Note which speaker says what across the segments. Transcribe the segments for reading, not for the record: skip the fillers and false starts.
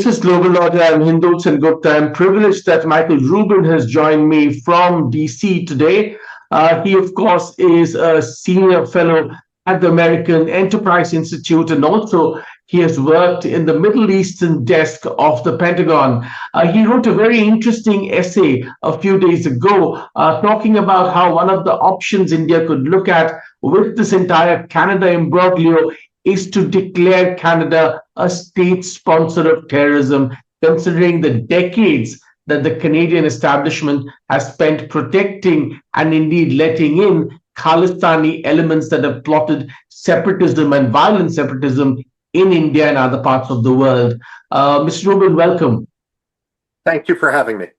Speaker 1: This is Global Order. I'm Hindol Sengupta. I'm privileged that Michael Rubin has joined me from DC today. He, of course, is a senior fellow at the American Enterprise Institute, and also he has worked in the Middle Eastern desk of the Pentagon. He wrote a very interesting essay a few days ago talking about how one of the options India could look at with this entire Canada imbroglio is to declare Canada a state sponsor of terrorism, considering the decades that the Canadian establishment has spent protecting and indeed letting in Khalistani elements that have plotted separatism and violent separatism in India and other parts of the world. Mr. Rubin, welcome.
Speaker 2: Thank you for having me.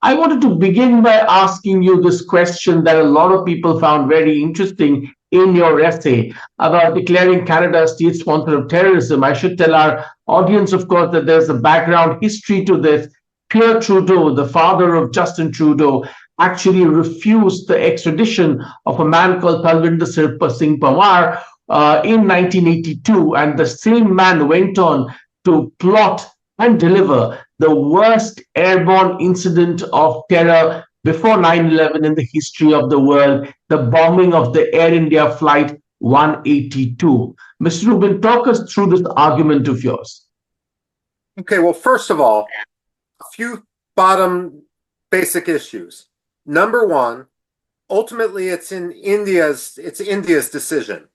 Speaker 1: I wanted to begin by asking you this question that a lot of people found very interesting in your essay about declaring Canada a state sponsor of terrorism. I should tell our audience, of course, that there's a background history to this. Pierre Trudeau, the father of Justin Trudeau, actually refused the extradition of a man called Talvinder Singh Pawar in 1982, and the same man went on to plot and deliver the worst airborne incident of terror before 9/11 in the history of the world, the bombing of the Air India Flight 182. Mr. Rubin, talk us through this argument of yours.
Speaker 2: Okay, well, first of all, a few bottom basic issues. Number one, ultimately it's India's decision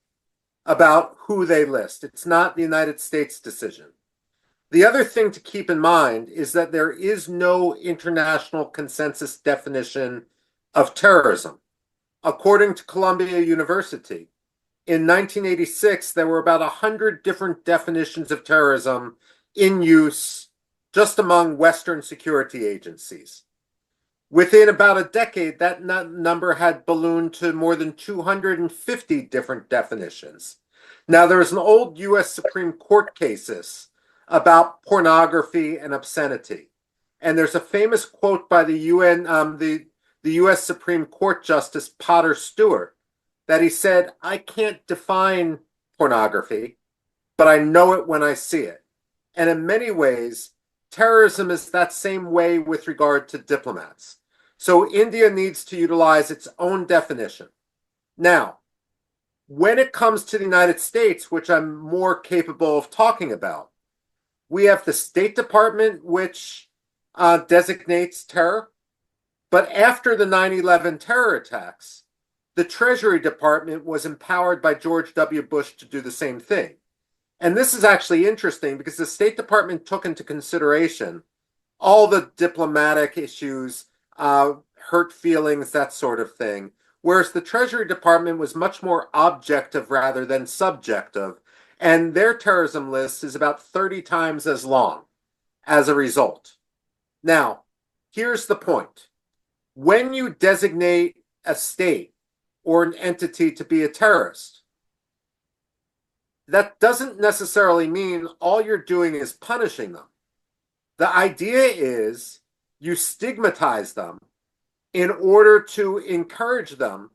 Speaker 2: about who they list. It's not the United States' decision. The other thing to keep in mind is that there is no international consensus definition of terrorism. According to Columbia University, in 1986, there were about 100 different definitions of terrorism in use just among Western security agencies. Within about a decade, that number had ballooned to more than 250 different definitions. Now, there's an old U.S. Supreme Court case about pornography and obscenity. And there's a famous quote by the U.S. Supreme Court Justice Potter Stewart that he said, "I can't define pornography, but I know it when I see it." And in many ways, terrorism is that same way with regard to diplomats. So India needs to utilize its own definition. Now, when it comes to the United States, which I'm more capable of talking about, we have the State Department, which designates terror. But after the 9/11 terror attacks, the Treasury Department was empowered by George W. Bush to do the same thing. And this is actually interesting because the State Department took into consideration all the diplomatic issues, hurt feelings, that sort of thing, whereas the Treasury Department was much more objective rather than subjective. And their terrorism list is about 30 times as long as a result. Now, here's the point. When you designate a state or an entity to be a terrorist, that doesn't necessarily mean all you're doing is punishing them. The idea is you stigmatize them in order to encourage them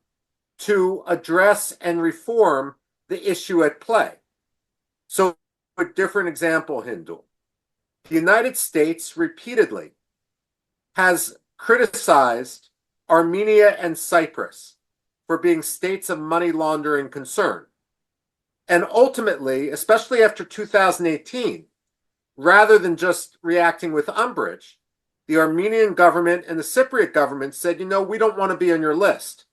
Speaker 2: to address and reform the issue at play. So, a different example, Hindul. The United States repeatedly has criticized Armenia and Cyprus for being states of money laundering concern. And ultimately, especially after 2018, rather than just reacting with umbrage, the Armenian government and the Cypriot government said, you know, we don't want to be on your list.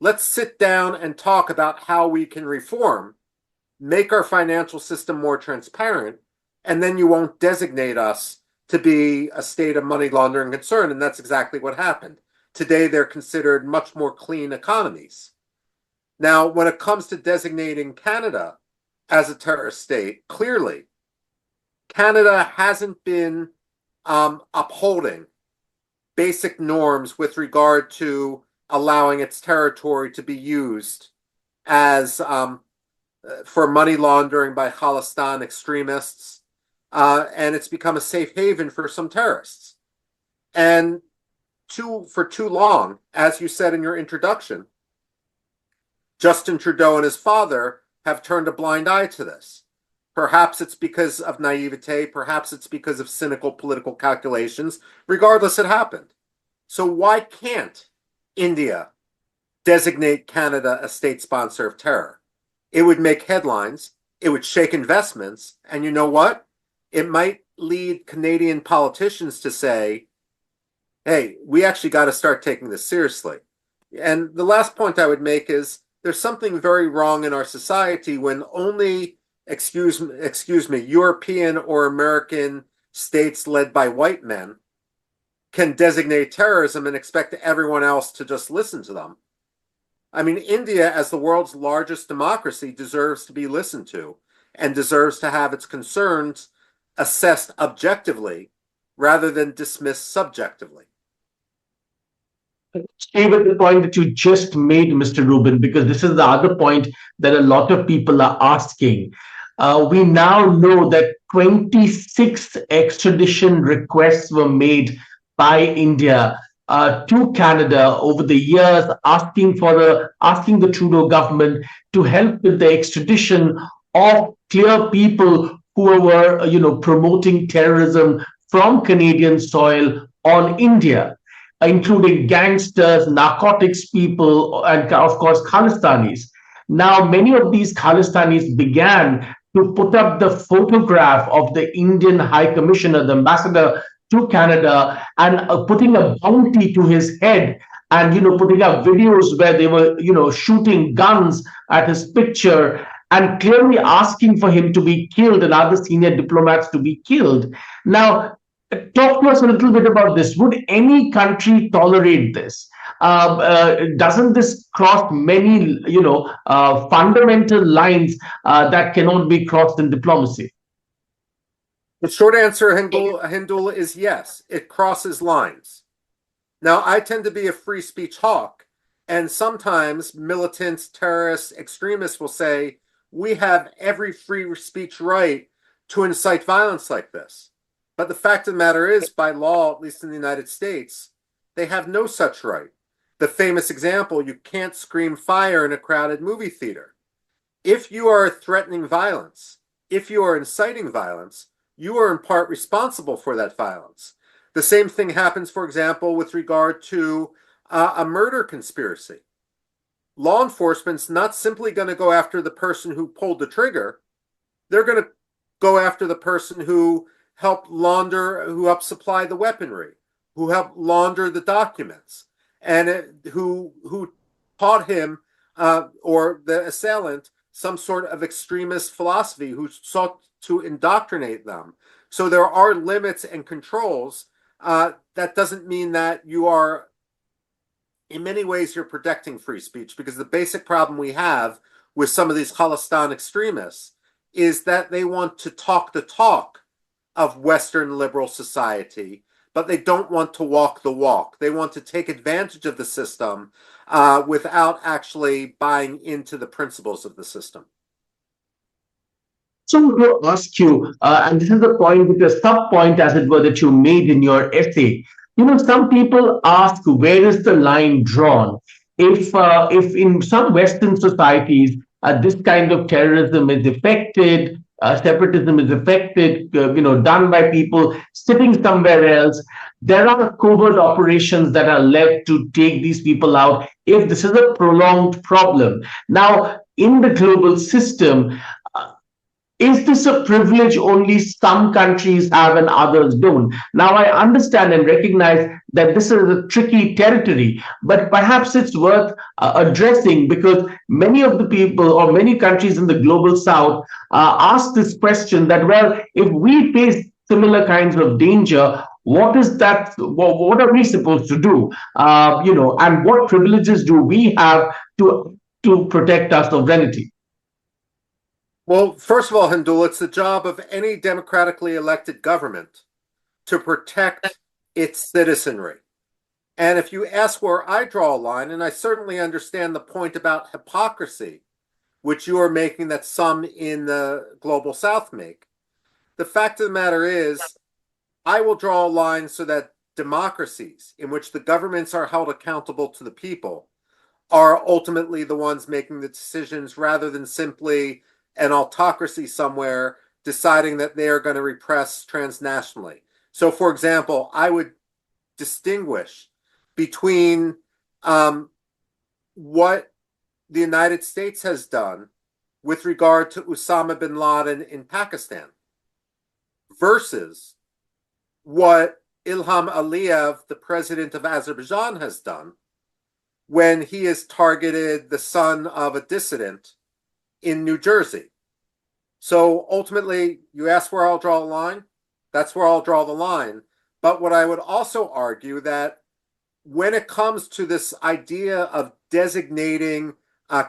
Speaker 2: Let's sit down and talk about how we can reform, make our financial system more transparent, and then you won't designate us to be a state of money laundering concern. And that's exactly what happened. Today, they're considered much more clean economies. Now, when it comes to designating Canada as a terrorist state, clearly, Canada hasn't been upholding basic norms with regard to allowing its territory to be used as for money laundering by Khalistani extremists, and it's become a safe haven for some terrorists. And for too long, as you said in your introduction, Justin Trudeau and his father have turned a blind eye to this. Perhaps it's because of naivete. Perhaps it's because of cynical political calculations. Regardless, it happened. So why can't India designate Canada a state sponsor of terror? It would make headlines. It would shake investments. And you know what? It might lead Canadian politicians to say, hey, we actually got to start taking this seriously. And the last point I would make is there's something very wrong in our society when only, excuse me, European or American states led by white men can designate terrorism and expect everyone else to just listen to them. I mean, India, as the world's largest democracy, deserves to be listened to and deserves to have its concerns assessed objectively rather than dismissed subjectively.
Speaker 1: Stay with the point that you just made, Mr. Rubin, because this is the other point that a lot of people are asking. We now know that 26 extradition requests were made by India to Canada over the years, asking the Trudeau government to help with the extradition of clear people who were, promoting terrorism from Canadian soil on India, including gangsters, narcotics people, and of course, Khalistanis. Now, many of these Khalistanis began to put up the photograph of the Indian High Commissioner, the ambassador to Canada, and putting a bounty to his head, and putting up videos where they were shooting guns at his picture and clearly asking for him to be killed and other senior diplomats to be killed. Now, talk to us a little bit about this. Would any country tolerate this? Doesn't this cross many, fundamental lines that cannot be crossed in diplomacy?
Speaker 2: The short answer, Hindol, is yes. It crosses lines. Now, I tend to be a free speech hawk, and sometimes militants, terrorists, extremists will say, we have every free speech right to incite violence like this. But the fact of the matter is, by law, at least in the United States, they have no such right. The famous example, you can't scream fire in a crowded movie theater. If you are threatening violence, if you are inciting violence, you are in part responsible for that violence. The same thing happens, for example, with regard to a murder conspiracy. Law enforcement's not simply going to go after the person who pulled the trigger. They're going to go after the person who helped supply the weaponry, who helped launder the documents, and who taught him or the assailant some sort of extremist philosophy, who sought to indoctrinate them. So there are limits and controls. That doesn't mean that you are, in many ways, you're protecting free speech, because the basic problem we have with some of these Khalistani extremists is that they want to talk the talk of Western liberal society, but they don't want to walk the walk. They want to take advantage of the system without actually buying into the principles of the system.
Speaker 1: So I'm going to ask you, and this is the point, the sub point, as it were, that you made in your essay. Some people ask, where is the line drawn? If in some Western societies this kind of terrorism is affected, separatism is affected, done by people sitting somewhere else, there are covert operations that are left to take these people out if this is a prolonged problem. Now, in the global system, is this a privilege only some countries have and others don't? Now, I understand and recognize that this is a tricky territory, but perhaps it's worth addressing, because many of the people or many countries in the global south ask this question that, well, if we face similar kinds of danger, what are we supposed to do? And what privileges do we have to protect our sovereignty?
Speaker 2: Well, first of all, Hindul, it's the job of any democratically elected government to protect its citizenry. And if you ask where I draw a line, and I certainly understand the point about hypocrisy, which you are making that some in the global south make, the fact of the matter is, I will draw a line so that democracies in which the governments are held accountable to the people are ultimately the ones making the decisions, rather than simply an autocracy somewhere deciding that they are going to repress transnationally. So, for example, I would distinguish between what the United States has done with regard to Osama bin Laden in Pakistan versus what Ilham Aliyev, the president of Azerbaijan, has done when he has targeted the son of a dissident in New Jersey. So ultimately, you ask where I'll draw the line? That's where I'll draw the line. But what I would also argue that when it comes to this idea of designating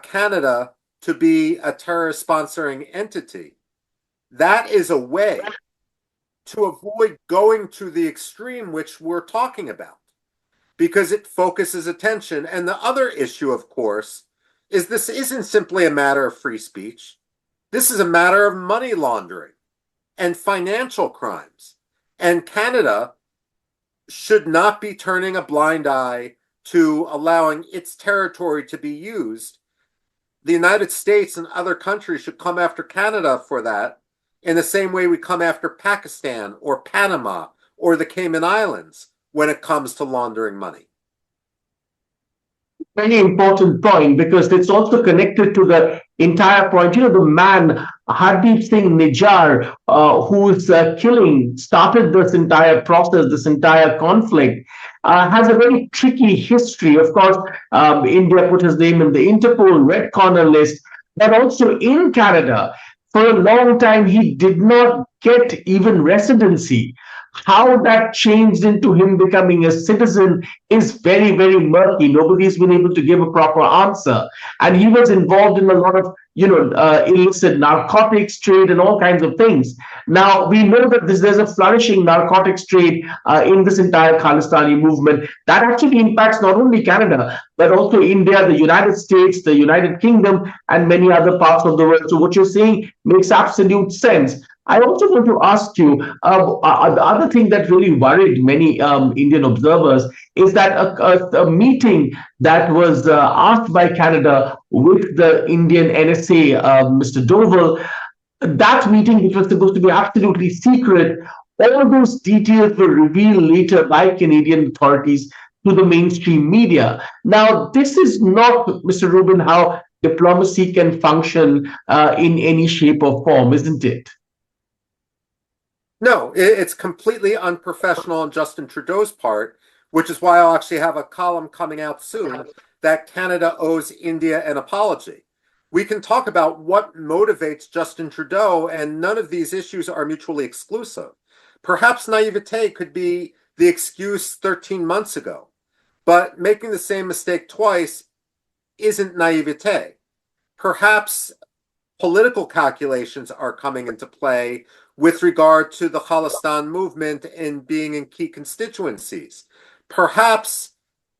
Speaker 2: Canada to be a terrorist sponsoring entity, that is a way to avoid going to the extreme which we're talking about, because it focuses attention. And the other issue, of course, is this isn't simply a matter of free speech. This is a matter of money laundering and financial crimes. And Canada should not be turning a blind eye to allowing its territory to be used. The United States and other countries should come after Canada for that in the same way we come after Pakistan or Panama or the Cayman Islands when it comes to laundering money.
Speaker 1: Very important point, because it's also connected to the entire point. You know, the man Hardeep Singh Nijjar, whose killing started this entire process, this entire conflict, has a very tricky history. Of course, India put his name in the Interpol Red Corner list, but also in Canada, for a long time, he did not get even residency. How that changed into him becoming a citizen is very, very murky. Nobody's been able to give a proper answer. And he was involved in a lot of, illicit narcotics trade and all kinds of things. Now, we know that there's a flourishing narcotics trade in this entire Khalistani movement that actually impacts not only Canada, but also India, the United States, the United Kingdom, and many other parts of the world. So what you're saying makes absolute sense. I also want to ask you, the other thing that really worried many Indian observers is that a meeting that was asked by Canada with the Indian NSA, Mr. Doval, that meeting, which was supposed to be absolutely secret, all those details were revealed later by Canadian authorities to the mainstream media. Now, this is not, Mr. Rubin, how diplomacy can function in any shape or form, isn't it?
Speaker 2: No, it's completely unprofessional on Justin Trudeau's part, which is why I'll actually have a column coming out soon that Canada owes India an apology. We can talk about what motivates Justin Trudeau, and none of these issues are mutually exclusive. Perhaps naivete could be the excuse 13 months ago, but making the same mistake twice isn't naivete. Perhaps political calculations are coming into play with regard to the Khalistani movement and being in key constituencies. Perhaps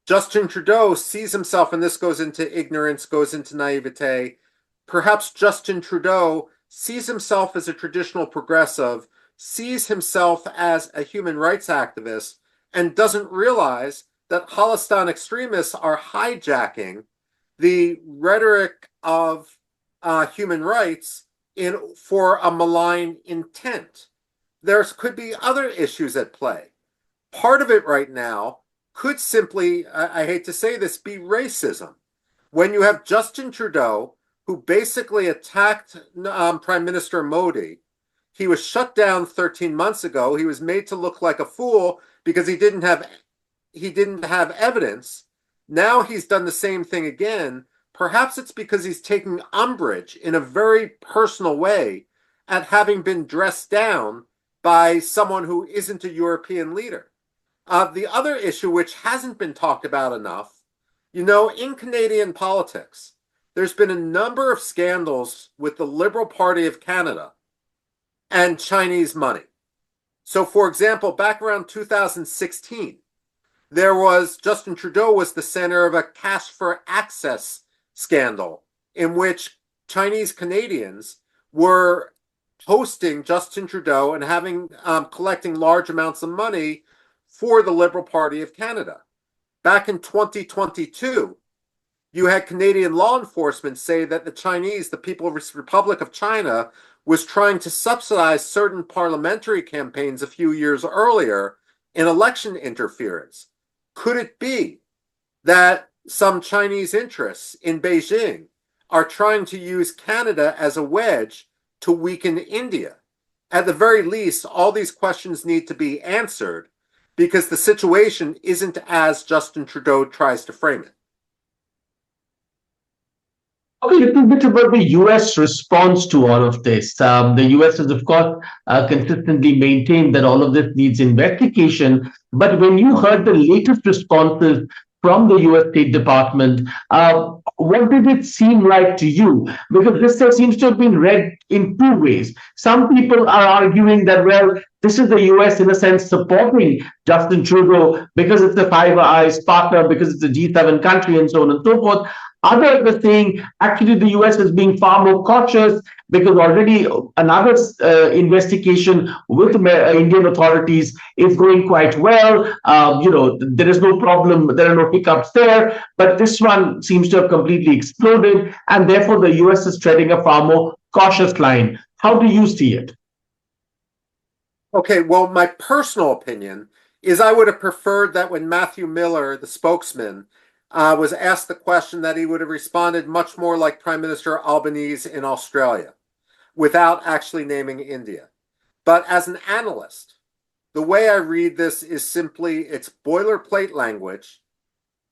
Speaker 2: Justin Trudeau sees himself, and this goes into ignorance, goes into naivete. Perhaps Justin Trudeau sees himself as a traditional progressive, sees himself as a human rights activist, and doesn't realize that Khalistani extremists are hijacking the rhetoric of human rights for a malign intent. There could be other issues at play. Part of it right now could simply, I hate to say this, be racism. When you have Justin Trudeau, who basically attacked Prime Minister Modi, he was shut down 13 months ago. He was made to look like a fool because he didn't have evidence. Now he's done the same thing again. Perhaps it's because he's taking umbrage in a very personal way at having been dressed down by someone who isn't a European leader. The other issue, which hasn't been talked about enough, in Canadian politics, there's been a number of scandals with the Liberal Party of Canada and Chinese money. So, for example, back around 2016, Justin Trudeau was the center of a cash for access scandal in which Chinese Canadians were hosting Justin Trudeau and collecting large amounts of money for the Liberal Party of Canada. Back in 2022, you had Canadian law enforcement say that the People's Republic of China, was trying to subsidize certain parliamentary campaigns a few years earlier in election interference. Could it be that some Chinese interests in Beijing are trying to use Canada as a wedge to weaken India? At the very least, all these questions need to be answered because the situation isn't as Justin Trudeau tries to frame it.
Speaker 1: Talk a little bit about the US response to all of this. The US has, of course, consistently maintained that all of this needs investigation. But when you heard the latest responses from the US State Department, what did it seem like to you? Because this seems to have been read in two ways. Some people are arguing that, well, this is the US, in a sense, supporting Justin Trudeau because it's a Five Eyes partner, because it's a G7 country, and so on and so forth. Others are saying actually the US is being far more cautious because already another investigation with Indian authorities is going quite well. There is no problem, there are no hiccups there, but this one seems to have completely exploded, and therefore the US is treading a far more cautious line. How do you see it?
Speaker 2: Okay, well, my personal opinion is I would have preferred that when Matthew Miller, the spokesman, was asked the question, that he would have responded much more like Prime Minister Albanese in Australia, without actually naming India. But as an analyst, the way I read this is simply it's boilerplate language.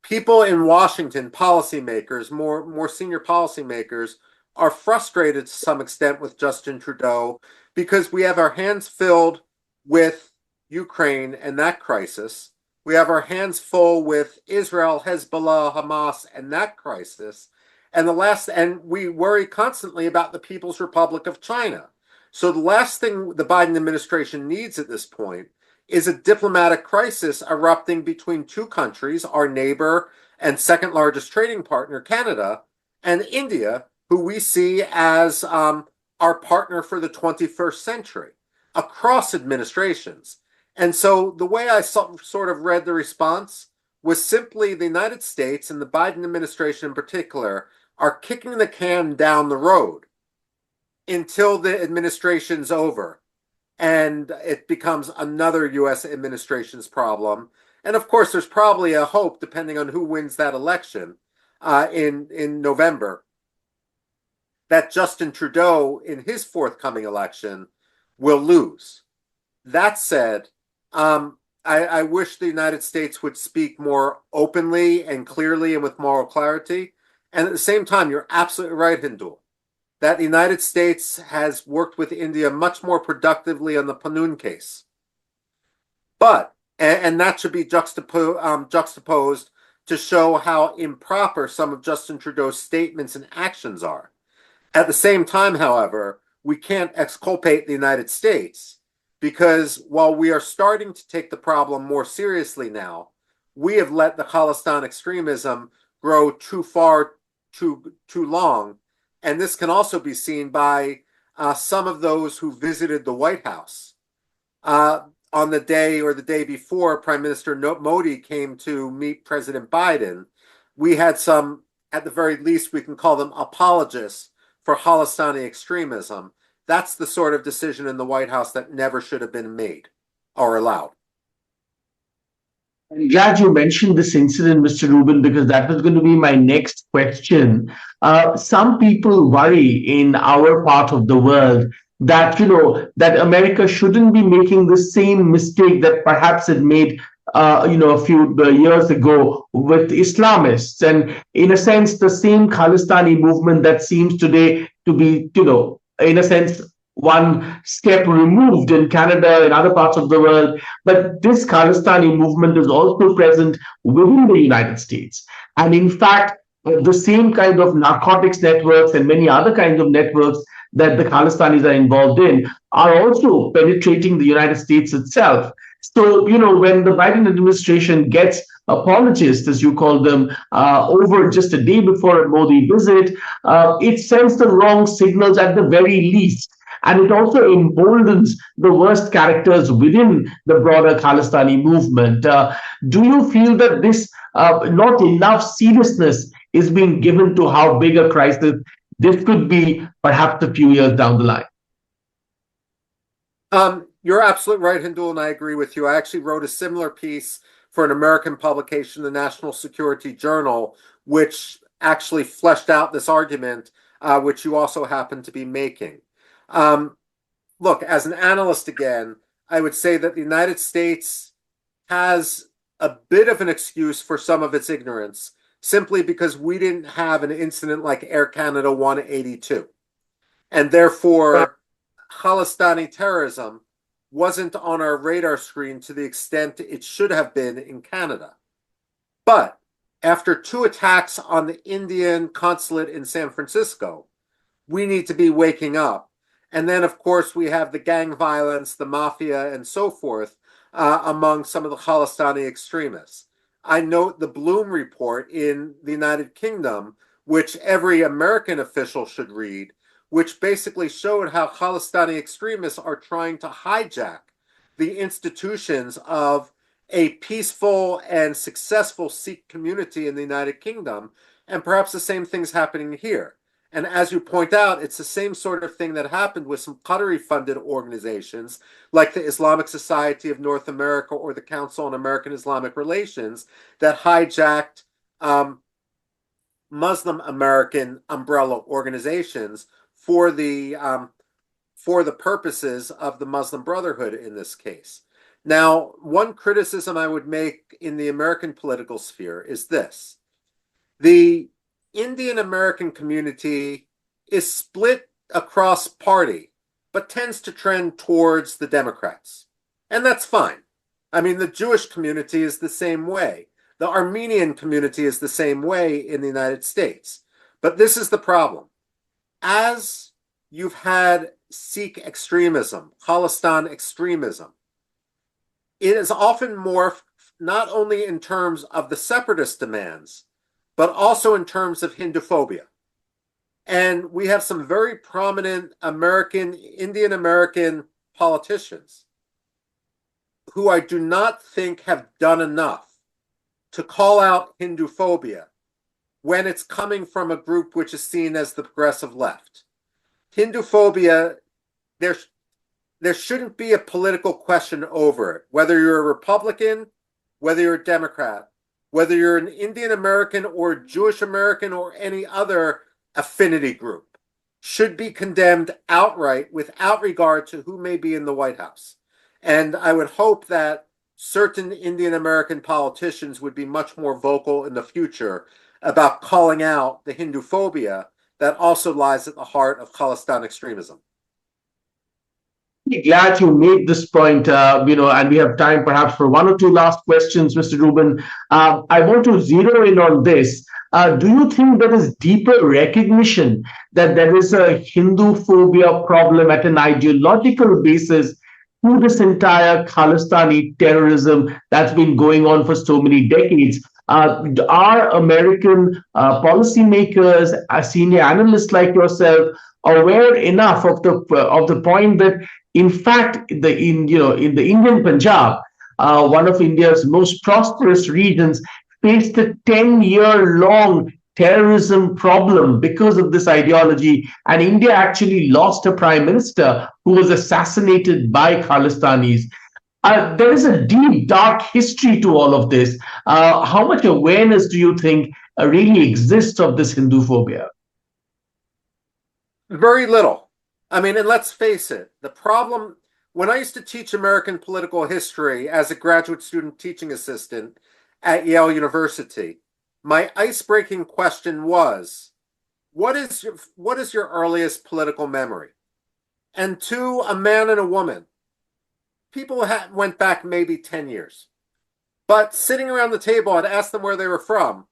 Speaker 2: People in Washington, policymakers, more senior policymakers, are frustrated to some extent with Justin Trudeau because we have our hands filled with Ukraine and that crisis. We have our hands full with Israel, Hezbollah, Hamas, and that crisis. And we worry constantly about the People's Republic of China. So the last thing the Biden administration needs at this point is a diplomatic crisis erupting between two countries, our neighbor and second largest trading partner, Canada, and India, who we see as our partner for the 21st century across administrations. And so the way I sort of read the response was simply the United States and the Biden administration in particular are kicking the can down the road until the administration's over and it becomes another U.S. administration's problem. And of course, there's probably a hope, depending on who wins that election in November, that Justin Trudeau in his forthcoming election will lose. That said, I wish the United States would speak more openly and clearly and with moral clarity. And at the same time, you're absolutely right, Hindul, that the United States has worked with India much more productively on the Panun case. But, and that should be juxtaposed to show how improper some of Justin Trudeau's statements and actions are. At the same time, however, we can't exculpate the United States, because while we are starting to take the problem more seriously now, we have let the Khalistani extremism grow too far, too long. And this can also be seen by some of those who visited the White House on the day or the day before Prime Minister Modi came to meet President Biden. We had some, at the very least, we can call them apologists for Khalistani extremism. That's the sort of decision in the White House that never should have been made or allowed.
Speaker 1: I'm glad you mentioned this incident, Mr. Rubin, because that was going to be my next question. Some people worry in our part of the world that, that America shouldn't be making the same mistake that perhaps it made, a few years ago with Islamists. And in a sense, the same Khalistani movement that seems today to be, in a sense, one step removed in Canada and other parts of the world. But this Khalistani movement is also present within the United States. And in fact, the same kind of narcotics networks and many other kinds of networks that the Khalistanis are involved in are also penetrating the United States itself. So, when the Biden administration gets apologists, as you call them, over just a day before a Modi visit, it sends the wrong signals at the very least. And it also emboldens the worst characters within the broader Khalistani movement. Do you feel that this not enough seriousness is being given to how big a crisis this could be perhaps a few years down the line?
Speaker 2: You're absolutely right, Hindul, and I agree with you. I actually wrote a similar piece for an American publication, the National Security Journal, which actually fleshed out this argument, which you also happen to be making. Um, Look, as an analyst again, I would say that the United States has a bit of an excuse for some of its ignorance, simply because we didn't have an incident like Air Canada 182. And therefore, Khalistani terrorism wasn't on our radar screen to the extent it should have been in Canada. But after two attacks on the Indian consulate in San Francisco, we need to be waking up. And then, of course, we have the gang violence, the mafia, and so forth among some of the Khalistani extremists. I note the Bloom report in the United Kingdom, which every American official should read, which basically showed how Khalistani extremists are trying to hijack the institutions of a peaceful and successful Sikh community in the United Kingdom. And perhaps the same thing's happening here. And as you point out, it's the same sort of thing that happened with some Qatari funded organizations like the Islamic Society of North America or the Council on American Islamic Relations that hijacked Muslim American umbrella organizations for the purposes of the Muslim Brotherhood in this case. Now, one criticism I would make in the American political sphere is this: the Indian American community is split across party, but tends to trend towards the Democrats. And that's fine. I mean, the Jewish community is the same way. The Armenian community is the same way in the United States. But this is the problem. As you've had Sikh extremism, Khalistan extremism, it is often morphed not only in terms of the separatist demands, but also in terms of Hinduphobia. And we have some very prominent Indian American politicians who I do not think have done enough to call out Hinduphobia when it's coming from a group which is seen as the progressive left. Hinduphobia, there shouldn't be a political question over it, whether you're a Republican, whether you're a Democrat, whether you're an Indian American or Jewish American or any other affinity group, should be condemned outright without regard to who may be in the White House. And I would hope that certain Indian American politicians would be much more vocal in the future about calling out the Hinduphobia that also lies at the heart of Khalistan extremism.
Speaker 1: Glad you made this point, and we have time perhaps for one or two last questions, Mr. Rubin. I want to zero in on this. Do you think there is deeper recognition that there is a Hindu phobia problem at an ideological basis to this entire Khalistani terrorism that's been going on for so many decades? Are American policymakers, senior analysts like yourself, aware enough of the point that in fact in the Indian Punjab, one of India's most prosperous regions, faced a 10-year-long terrorism problem because of this ideology, and India actually lost a prime minister who was assassinated by Khalistanis. There is a deep, dark history to all of this. How much awareness do you think really exists of this Hindu phobia?
Speaker 2: Very little. I mean, and let's face it, the problem, when I used to teach American political history as a graduate student teaching assistant at Yale University, my icebreaking question was, what is your earliest political memory? And to a man and a woman, people went back maybe 10 years. But sitting around the table, I'd ask them where they were from.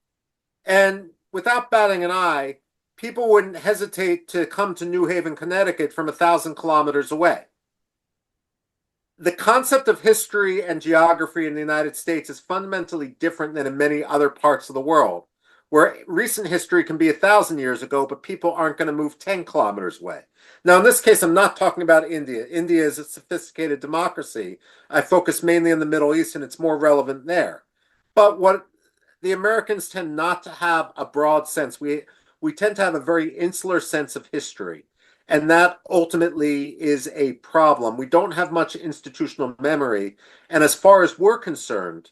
Speaker 2: And without batting an eye, people wouldn't hesitate to come to New Haven, Connecticut from 1,000 kilometers away. The concept of history and geography in the United States is fundamentally different than in many other parts of the world, where recent history can be 1,000 years ago, but people aren't going to move 10 kilometers away. Now, in this case, I'm not talking about India. India is a sophisticated democracy. I focus mainly on the Middle East, and it's more relevant there. But what the Americans tend not to have a broad sense. We tend to have a very insular sense of history. And that ultimately is a problem. We don't have much institutional memory. And as far as we're concerned,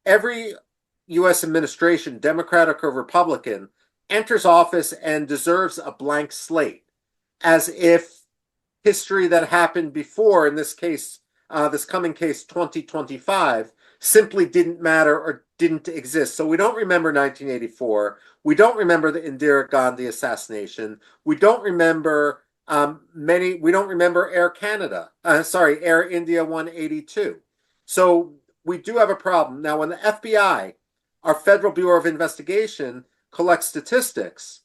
Speaker 2: every US administration, Democratic or Republican, enters office and deserves a blank slate, as if history that happened before, in this case, this coming case 2025, simply didn't matter or didn't exist. So we don't remember 1984. We don't remember the Indira Gandhi assassination. We don't remember we don't remember Air India 182. So we do have a problem. Now, when the FBI, our Federal Bureau of Investigation, collects statistics,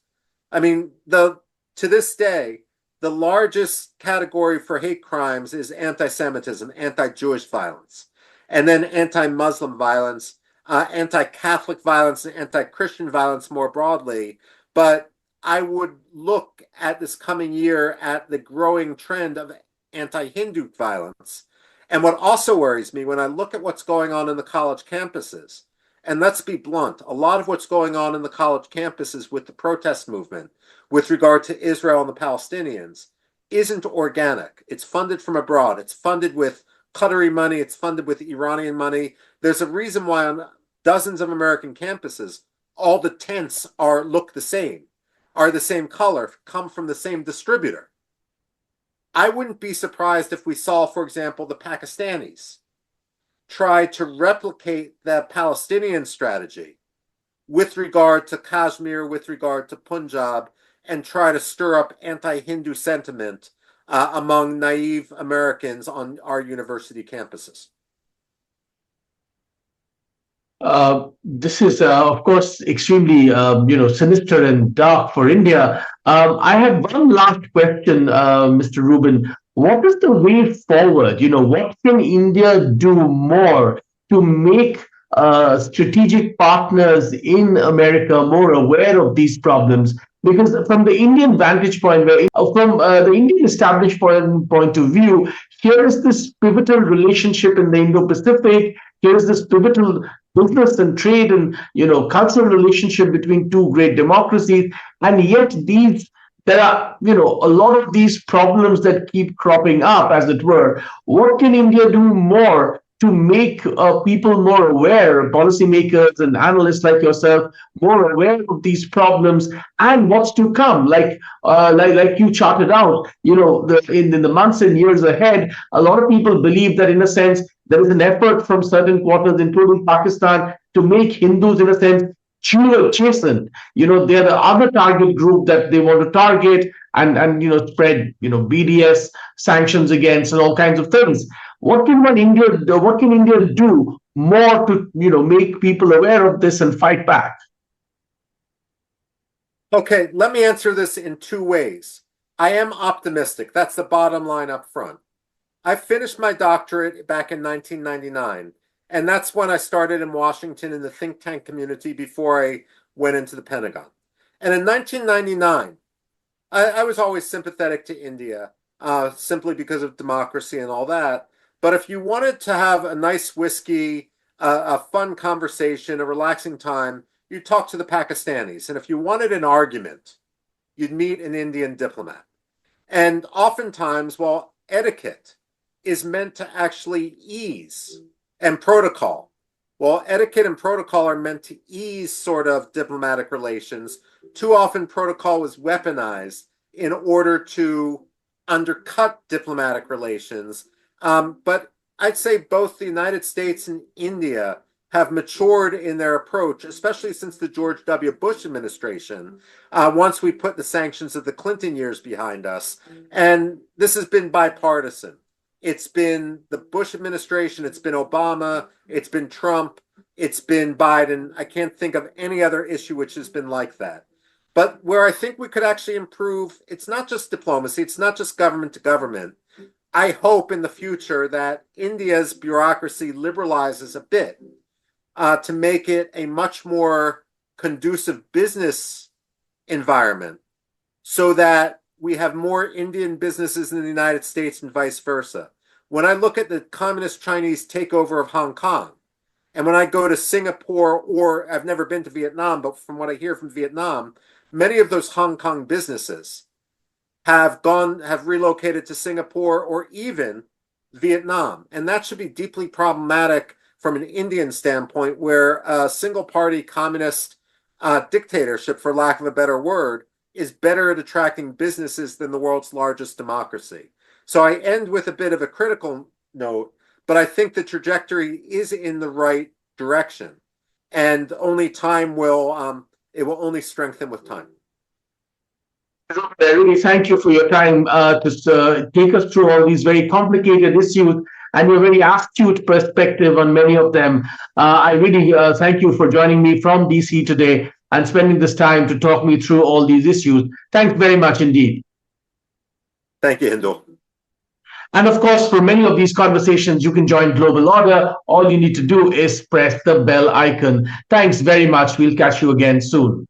Speaker 2: I mean, to this day, the largest category for hate crimes is anti-Semitism, anti-Jewish violence, and then anti-Muslim violence, anti-Catholic violence, and anti-Christian violence more broadly. But I would look at this coming year at the growing trend of anti-Hindu violence. And what also worries me when I look at what's going on in the college campuses, and let's be blunt, a lot of what's going on in the college campuses with the protest movement with regard to Israel and the Palestinians isn't organic. It's funded from abroad. It's funded with Qatari money. It's funded with Iranian money. There's a reason why on dozens of American campuses, all the tents look the same, are the same color, come from the same distributor. I wouldn't be surprised if we saw, for example, the Pakistanis try to replicate the Palestinian strategy with regard to Kashmir, with regard to Punjab, and try to stir up anti-Hindu sentiment among naive Americans on our university campuses.
Speaker 1: This is, of course, extremely, sinister and dark for India. I have one last question, Mr. Rubin. What is the way forward? What can India do more to make strategic partners in America more aware of these problems? Because from the Indian vantage point, from the Indian established point of view, here is this pivotal relationship in the Indo-Pacific. Here is this pivotal business and trade and cultural relationship between two great democracies, and yet there are a lot of these problems that keep cropping up, as it were. What can India do more to make people more aware, policymakers and analysts like yourself, more aware of these problems and what's to come? Like you charted out, in the months and years ahead, a lot of people believe that, in a sense, there is an effort from certain quarters, including Pakistan, to make Hindus, in a sense, chastened. They're the other target group that they want to target and spread BDS sanctions against and all kinds of things. What can India do more to make people aware of this and fight back?
Speaker 2: Okay, let me answer this in two ways. I am optimistic. That's the bottom line up front. I finished my doctorate back in 1999, and that's when I started in Washington in the think tank community before I went into the Pentagon. And in 1999, I was always sympathetic to India, simply because of democracy and all that. But if you wanted to have a nice whiskey, a fun conversation, a relaxing time, you'd talk to the Pakistanis. And if you wanted an argument, you'd meet an Indian diplomat. And oftentimes, while etiquette is meant to actually ease, and protocol, while etiquette and protocol are meant to ease sort of diplomatic relations, too often protocol is weaponized in order to undercut diplomatic relations. But I'd say both the United States and India have matured in their approach, especially since the George W. Bush administration, once we put the sanctions of the Clinton years behind us. And this has been bipartisan. It's been the Bush administration, it's been Obama, it's been Trump, it's been Biden. I can't think of any other issue which has been like that. But where I think we could actually improve, it's not just diplomacy, it's not just government to government. I hope in the future that India's bureaucracy liberalizes a bit to make it a much more conducive business environment, so that we have more Indian businesses in the United States and vice versa. When I look at the communist Chinese takeover of Hong Kong, and when I go to Singapore, or I've never been to Vietnam, but from what I hear from Vietnam, many of those Hong Kong businesses have relocated to Singapore or even Vietnam. And that should be deeply problematic from an Indian standpoint, where a single party communist dictatorship, for lack of a better word, is better at attracting businesses than the world's largest democracy. So I end with a bit of a critical note, but I think the trajectory is in the right direction. And only time will, it will only strengthen with time.
Speaker 1: I really thank you for your time to take us through all these very complicated issues and your very astute perspective on many of them. I really thank you for joining me from DC today and spending this time to talk me through all these issues. Thanks very much indeed.
Speaker 2: Thank you, Hindol.
Speaker 1: And of course, for many of these conversations, you can join Global Order. All you need to do is press the bell icon. Thanks very much. We'll catch you again soon.